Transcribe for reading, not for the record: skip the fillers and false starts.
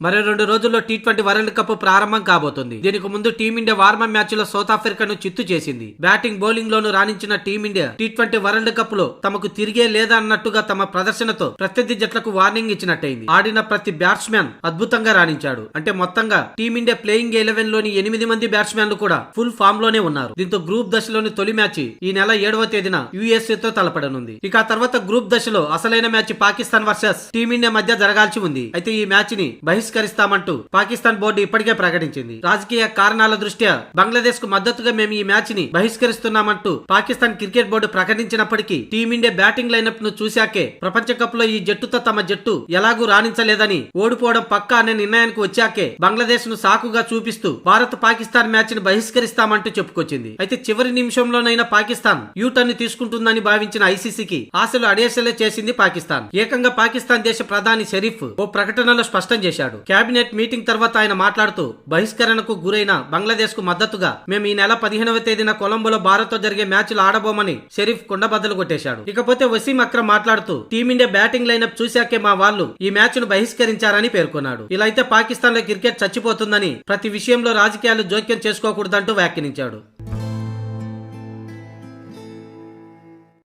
మరో 2 రోజుల్లో T20 world cup ప్రారంభం కాబోతుంది. దీనికి ముందు టీమిండియా వార్మప్ మ్యాచ్ లో సౌత్ ఆఫ్రికాను చిత్తు చేసింది. బ్యాటింగ్ బౌలింగ్ లోను రాణించిన టీమిండియా T20 వరల్డ్ కప్ లో తమకు తిరిగే లేదా అన్నట్టుగా తమ ప్రదర్శనతో ప్రత్యర్థి జట్లకు వార్నింగ్ ఇచ్చినట్టయింది. ఆడిన ప్రతి బ్యాట్స్మెన్ అద్భుతంగా రాణించాడు. అంటే మొత్తంగా టీమిండియా ప్లేయింగ్ 11 లోని 8 మంది బ్యాట్స్మెన్లు కూడా ఫుల్ ఫామ్ లోనే ఉన్నారు. దీంతో గ్రూప్ దశలోని తొలి మ్యాచ్ ఈ నెల 7వ తేదీన USA తో తలపడనుంది. ఇక ఆ తర్వాత గ్రూప్ దశలో అసలైన మ్యాచ్ పాకిస్తాన్ వర్సెస్ టీమిండియా మధ్య జరగాల్సి ఉంది. అయితే ఈ మ్యాచ్ ని బహిష్కరిస్తామంటూ పాకిస్తాన్ బోర్డు ఇప్పటికే ప్రకటించింది. రాజకీయ కారణాల దృష్ట్యా బంగ్లాదేశ్ కు మద్దతుగా మేము ఈ మ్యాచ్ ని బహిష్కరిస్తున్నామంటూ పాకిస్తాన్ క్రికెట్ బోర్డు ప్రకటించినప్పటికీ టీమిండియా బ్యాటింగ్ లైనప్ ను చూశాకే ప్రపంచ కప్ లో ఈ జట్టుతో తమ జట్టు ఎలాగూ రాణించలేదని, ఓడిపోవడం పక్కా అనే నిర్ణయానికి వచ్చాకే బంగ్లాదేశ్ ను సాకుగా చూపిస్తూ భారత్ పాకిస్తాన్ మ్యాచ్ ని బహిష్కరిస్తామంటూ చెప్పుకొచ్చింది. అయితే చివరి నిమిషంలోనైనా పాకిస్తాన్ యూటర్న్ తీసుకుంటుందని భావించిన ఐసీసీకి ఆశలు అడేసలే చేసింది పాకిస్తాన్. ఏకంగా పాకిస్తాన్ దేశ ప్రధాని షరీఫ్ ఓ ప్రకటనలో స్పష్టం చేశాడు. కేబినెట్ మీటింగ్ తర్వాత ఆయన మాట్లాడుతూ బహిష్కరణకు గురైన బంగ్లాదేశ్ కు మద్దతుగా మేము ఈ నెల 15వ తేదీన కొలంబోలో భారత్ తో జరిగే మ్యాచ్లు ఆడబోమని షరీఫ్ కుండబద్దలు కొట్టేశాడు. ఇకపోతే వసీం అక్రమ్ మాట్లాడుతూ టీమిండియా బ్యాటింగ్ లైనప్ చూశాకే మా వాళ్ళు ఈ మ్యాచ్ ను బహిష్కరించారని పేర్కొన్నాడు. ఇలా అయితే పాకిస్తాన్ లో క్రికెట్ చచ్చిపోతుందని, ప్రతి విషయంలో రాజకీయాలు జోక్యం చేసుకోకూడదంటూ వ్యాఖ్యానించాడు.